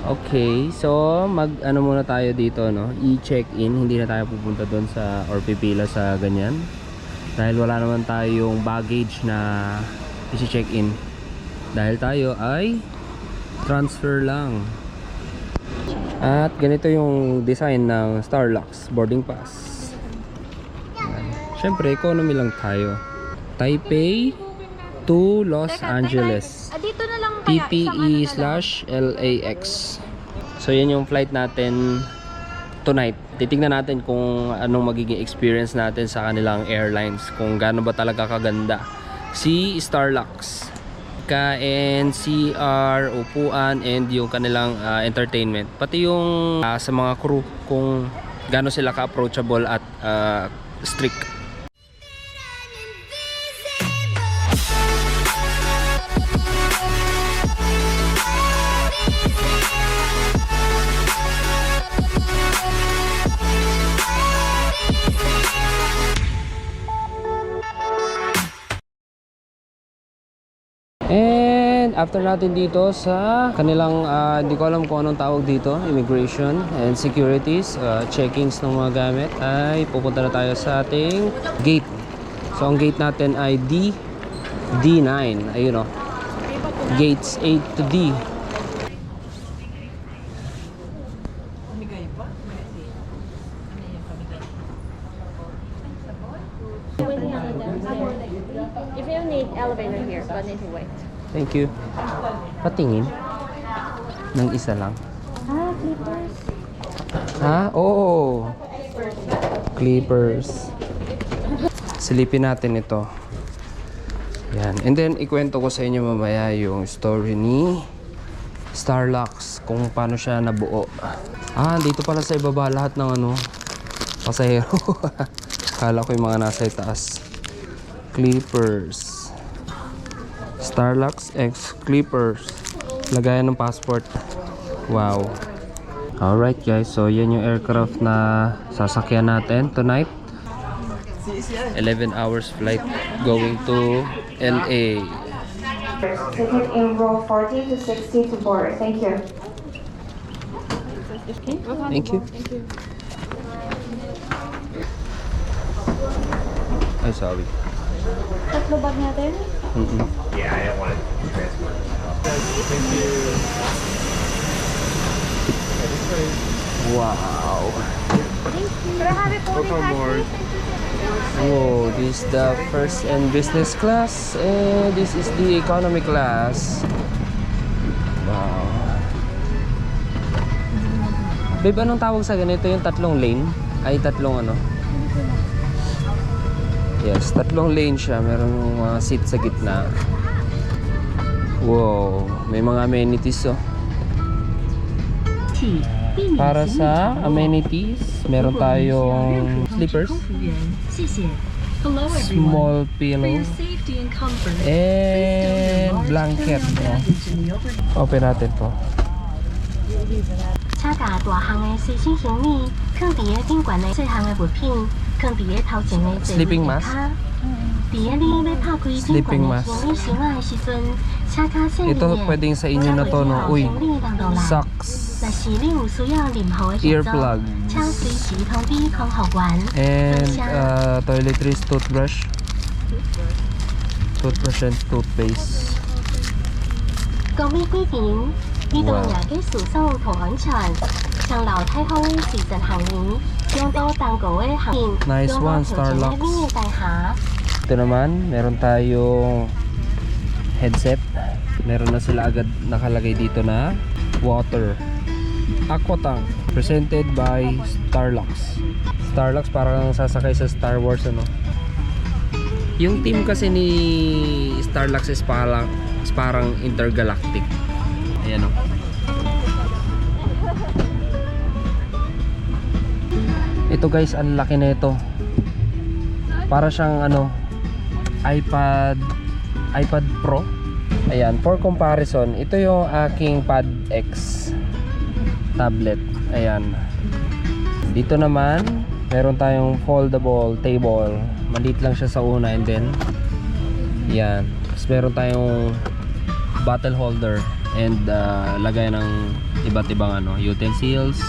Okay, so mag-ano muna tayo dito, no? I-check-in. Hindi na tayo pupunta doon sa or pipila sa ganyan. Dahil wala naman tayong baggage na i-check-in. Dahil tayo ay transfer lang. At ganito yung design ng Starlux boarding pass. Siyempre, economy lang tayo. Taipei to Los Angeles. Dito na lang kaya, TPE/LAX. So yan yung flight natin tonight. Titingnan natin kung anong magiging experience natin sa kanilang airlines. Kung gaano ba talaga kaganda si Starlux. Kain, CR, upuan, and yung kanilang entertainment. Pati yung sa mga crew kung gaano sila ka-approachable at strict. And after natin dito sa kanilang hindi ko alam kung anong tawag dito, immigration and securities, checkings ng mga gamit, ay pupunta na tayo sa ating gate. So ang gate natin ay D9, ayun o, gates 8 to D. If you need elevator here, but need to wait. Thank you. Patingin ng isa lang. Clippers. Ha? Oo. Clippers. Silipin natin ito. Yan. And then, ikwento ko sa inyo mamaya yung story ni Starlux. Kung paano siya nabuo. Dito pala sa ibaba lahat ng pasahero. Kala ko yung mga nasa itaas. Clippers. Starlux X Clippers. Lagayan ng passport. Wow. Alright guys, so yan yung aircraft na sasakyan natin tonight. 11 hours flight going to LA. Ticket in row 40 to 60 to board. Thank you. Thank you. Ay, sorry. Tatlo bag natin? Yeah, I don't want it to transfer. Thank you. Wow. Pero happy po Welcome aboard. Whoa, this is the first and business class, and this is the economy class. Wow. Babe, anong tawag sa ganito? Yung tatlong lane? Ay, tatlong ano? Yes, tatlong lane siya. Meron mga seat sa gitna. Wow, may mga amenities oh. Para sa amenities, meron tayong slippers, small pillow, and blanket. Open natin po. 车架大项的随身行李，放伫个顶悬的细项的物品，放伫个头前的座位 Sleeping 底 mask. 下。伫个你要拍开顶悬 Sleeping 的 mask. 行李箱的时阵，车架上面 Ito pwedeng sa inyo na to, no? Uy, socks, 若是你有需要任何的协助， earplug, 请随时通知空服员。 and toiletries, toothbrush and toothpaste. 公米规定，呢度也嘅输送同安全，上樓太空的時陣行年，用到蛋糕嘅行年， Nice 用到 one, 條件 Starlux. 嘅大廈。 Ito naman, meron tayong headset. Meron na sila agad nakalagay dito na water. Aquatang, presented by Starlux. Starlux parang sasakay sa Star Wars, ano? Yung team kasi ni Starlux is parang intergalactic. Ayan o. Ito guys, ang laki na ito. Para siyang iPad Pro. Ayan, for comparison, ito yung aking Pad X tablet. Ayan. Dito naman, meron tayong foldable table. Maliit lang siya sa una, and then yan. Tapos meron tayong bottle holder. and lagay ng iba't ibang ano, utensils,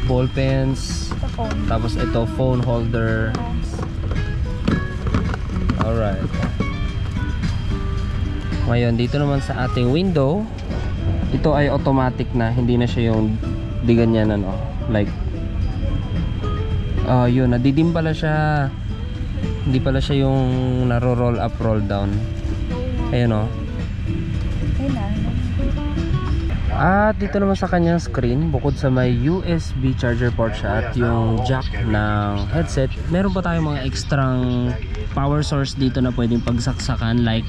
ball pens, tapos ito phone holder. Alright. Ngayon dito naman sa ating window, ito ay automatic na, hindi na siya yung di ganyan ano, like yun, nadidim pala siya, hindi pala siya yung naro-roll up, roll down. Ayun o. At dito naman sa kanyang screen, bukod sa may USB charger port siya at yung jack ng headset, meron pa tayong mga extrang power source dito na pwedeng pagsaksakan, like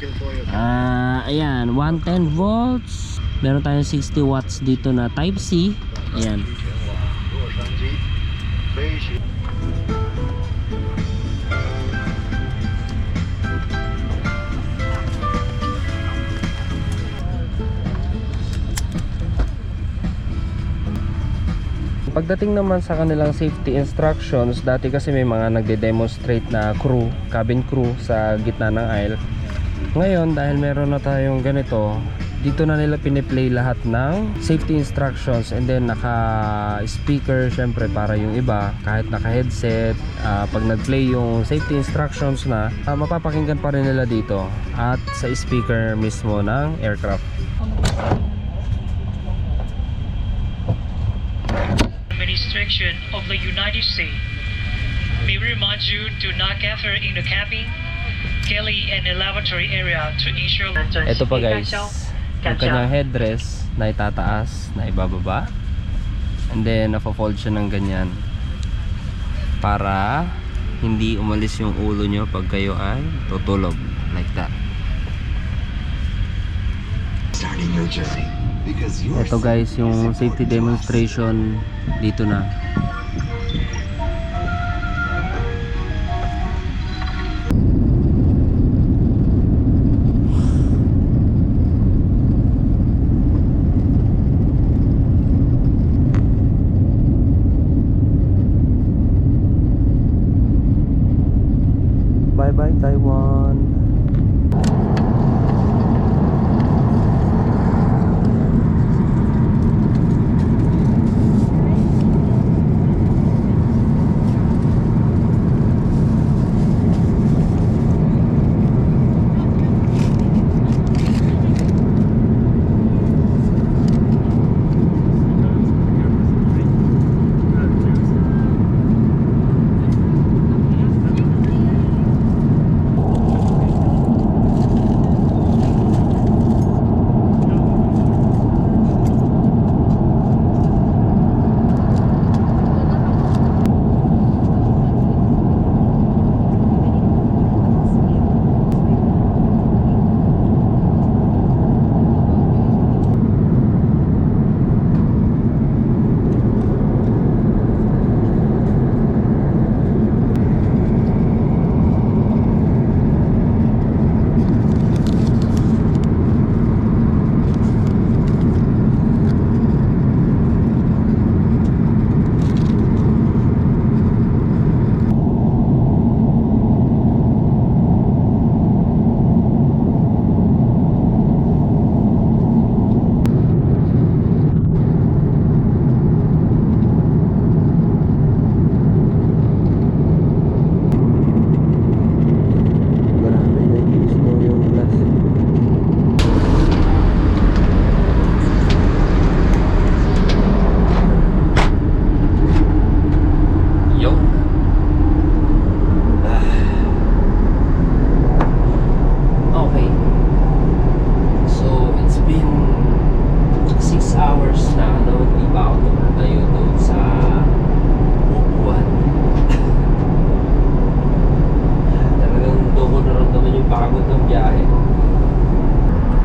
ayan, 110 volts, meron tayong 60 watts dito na type C. Ayan. Pagdating naman sa kanilang safety instructions, dati kasi may mga nagde-demonstrate na crew, cabin crew sa gitna ng aisle. Ngayon dahil meron na tayong ganito, dito na nila piniplay lahat ng safety instructions, and then naka speaker syempre para yung iba kahit naka headset, pag nag-play yung safety instructions na, mapapakinggan pa rin nila dito at sa speaker mismo ng aircraft. Administration of the United States may remind you to not gather in the cabin, galley, and the lavatory area to ensure. Ito pa guys, yung kanyang headrest na itataas, na ibababa, and then nafa-fold siya ng ganyan para hindi umalis yung ulo nyo pag kayo ay tutulog, like that. Starting your journey because you're Ito guys, yung safety demonstration dito na. Bye bye Taiwan.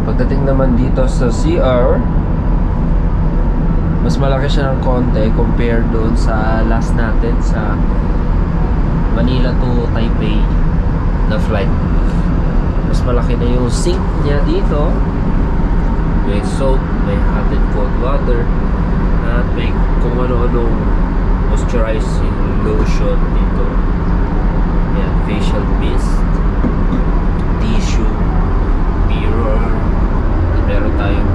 Pagdating naman dito sa CR, mas malaki siya ng konti compared doon sa last natin sa Manila to Taipei na flight. Mas malaki na yung sink niya dito. May soap, may hot and cold water, at may kung ano-anong moisturizing lotion dito. Yan, facial mist, tissue, mirror. Meron tayong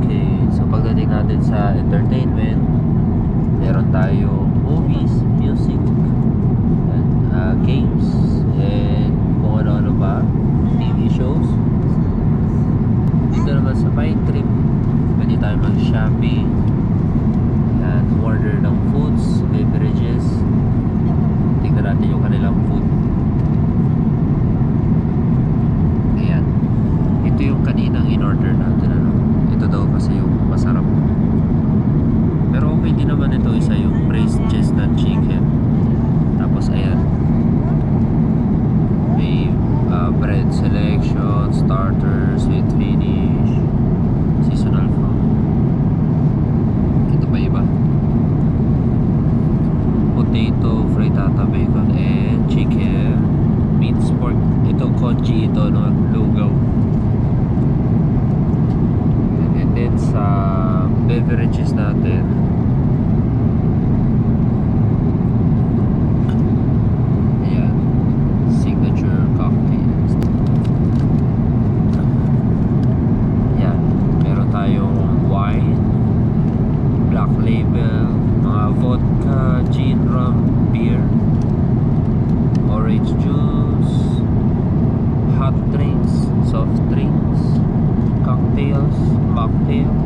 Okay, so pagdating natin sa entertainment, meron tayong movies, music, and, games, and kung ano-ano pa, TV shows. Dito naman sa Pine Trip, pwede tayo mag-shopping and order ng foods, beverages. Tingnan natin yung kanilang food. Ayan. Ito yung kaninang in-order natin. Ano? Ito daw kasi yung masarap. Pero okay din naman ito. Isa yung braised chestnut chicken. Tapos ayan. May bread selection, starter, sweet finish, seasonal fruit. Ito pa iba. Potato, frittata, bacon, and chicken. Minced pork. Ito congee ito, no? Lugaw. And then sa beverages natin, ayan, signature cocktails. Ayan, meron tayong wine, black label, mga vodka, gin, rum, beer, orange juice, hot drinks, soft drinks, cocktails, mocktails.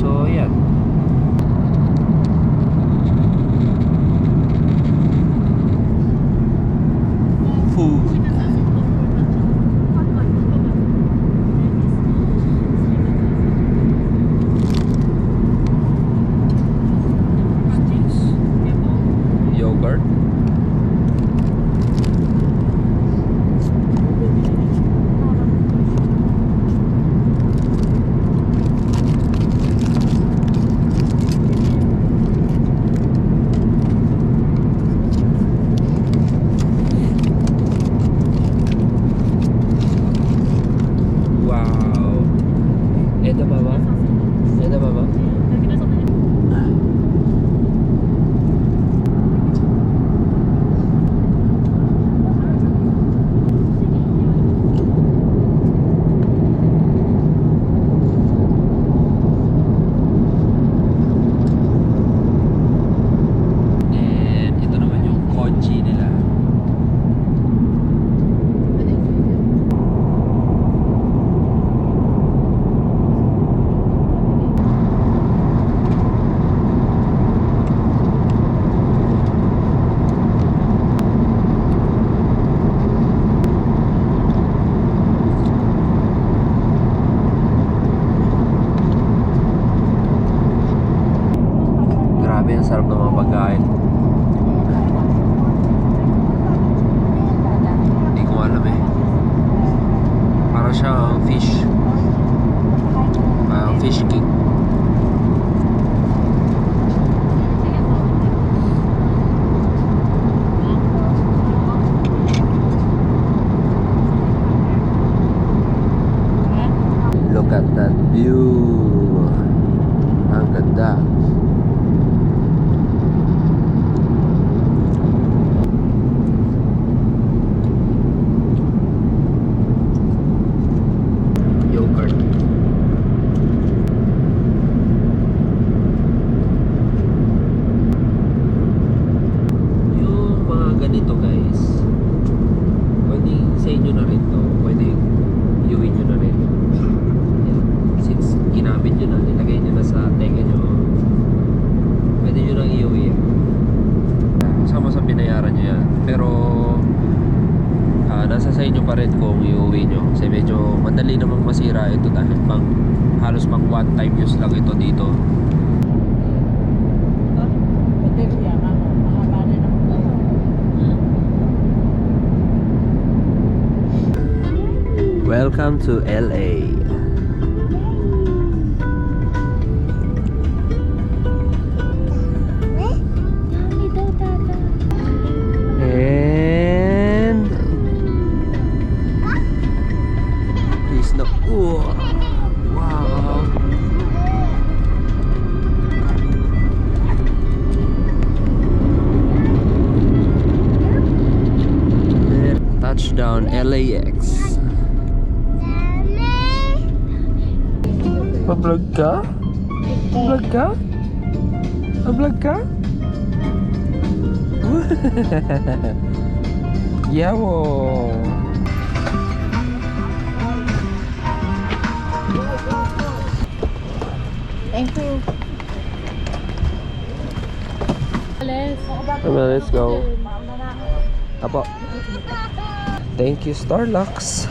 So, yan. Food. Yogurt. Wow. Ito mama? Ito mama? And ito naman yung congee nila. Grabe, ang sarap ng mga pagkain. Hindi ko alam eh. Para siyang fish. Fish cake. Look at that view. Ang ganda. Yogurt. Yung mga ganito guys, pwede sa inyo na rin to. Pwede iuwi nyo na rin. Yan. Since ginamit nyo na, nilagay nyo na sa tenga nyo, pwede nyo nang iuwi. Sama sa binayaran nyo yan. Pero nasa sa inyo pa rin kung iuwi nyo. Kasi medyo madali namang masira ito dahil halos pang one time use lang ito dito. Welcome to LA. And please no. Wow. Touchdown LAX. Pa-vlog ka? Pa-vlog ka? Pa-vlog ka? Yawo! Thank you. Let's go. Apo. Thank you, Starlux.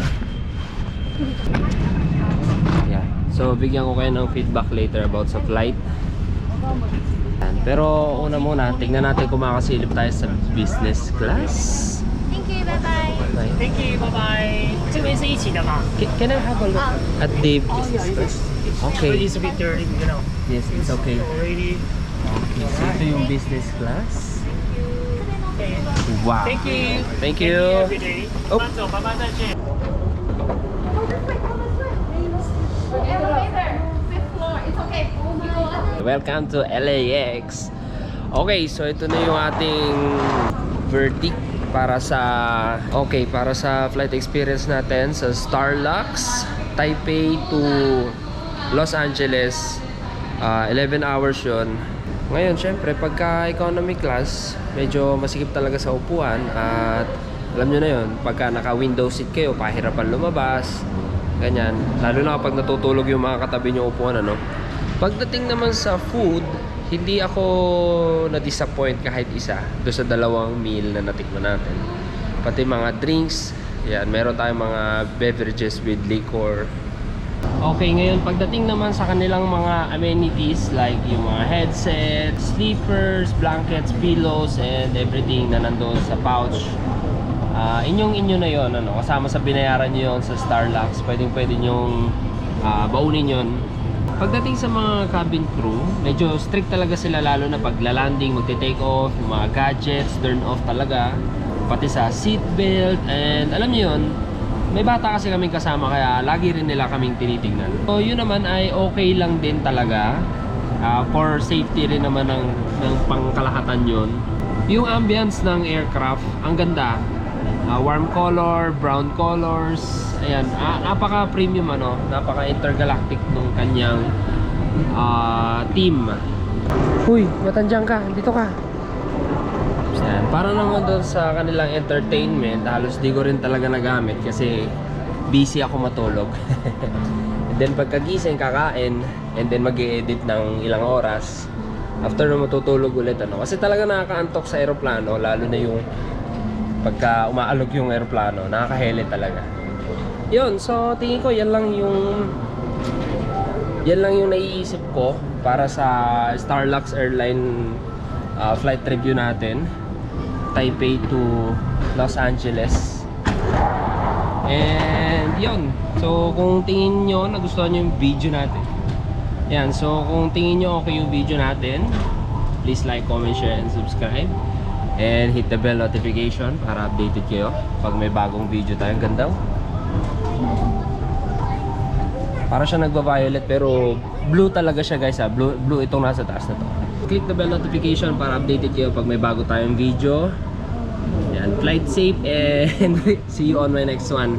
Yeah. So, bigyan ko kayo ng feedback later about sa flight. Yan. Pero una muna, tingnan natin kung makasilip tayo sa business class. Thank you. Bye-bye. Bye. Thank you, bye bye. 这边是一起的吗？ Can I have a look at the business class? Okay. It's a bit dirty, you know. Yes, it's okay. Already. Okay, so ito yung business class. Okay. Wow. Thank you. Thank you. Every day. Oh. 慢走，拜拜，再见。 Welcome to LAX. Okay, so ito na yung ating verdict para sa flight experience natin sa Starlux Taipei to Los Angeles. 11 hours yun. Ngayon, syempre, pagka economy class, medyo masikip talaga sa upuan. At alam nyo na yun, pagka naka-window seat kayo, pahirapan lumabas. Ganyan. Lalo na kapag natutulog yung mga katabi nyo upuan, ano. Pagdating naman sa food, hindi ako na-disappoint kahit isa doon sa dalawang meal na natikman natin. Pati mga drinks, yan, meron tayong mga beverages with liquor. Okay, ngayon pagdating naman sa kanilang mga amenities like yung mga headset, sleepers, blankets, pillows, and everything na nandoon sa pouch. Inyo na yon, ano, kasama sa binayaran nyo yon sa Starlux. Pwede nyong baunin yon. Pagdating sa mga cabin crew, medyo strict talaga sila, lalo na pag la-landing, magte-take off, yung mga gadgets, turn off talaga. Pati sa seatbelt, and alam niyo yun, may bata kasi kaming kasama kaya lagi rin nila kaming tinitingnan. So yun naman ay okay lang din talaga. For safety rin naman ng pangkalahatan yun. Yung ambience ng aircraft, ang ganda. Warm color, brown colors. Ayan, napaka premium, ano, napaka intergalactic nung kanyang team. Huy, matandyang ka, dito ka. Ayan, para naman doon sa kanilang entertainment, halos di ko rin talaga nagamit kasi busy ako matulog. And then pagkagising, kakain, and then mag-i-edit ng ilang oras. After na matutulog ulit, ano, kasi talaga nakakaantok sa aeroplano, lalo na yung pagka umaalog yung aeroplano, nakakahele talaga. Yun, so tingin ko yan lang yung naiisip ko para sa Starlux Airline flight review natin, Taipei to Los Angeles. And yun, so kung tingin nyo nagustuhan nyo yung video natin, yan, so kung tingin nyo okay yung video natin, please like, comment, share, and subscribe. And hit the bell notification para updated kayo pag may bagong video tayong ganda. Para siya nagva-violet pero blue talaga siya, guys, ha. Blue itong nasa taas na to. Click the bell notification para updated kayo pag may bago tayong video. Yan, flight safe and see you on my next one.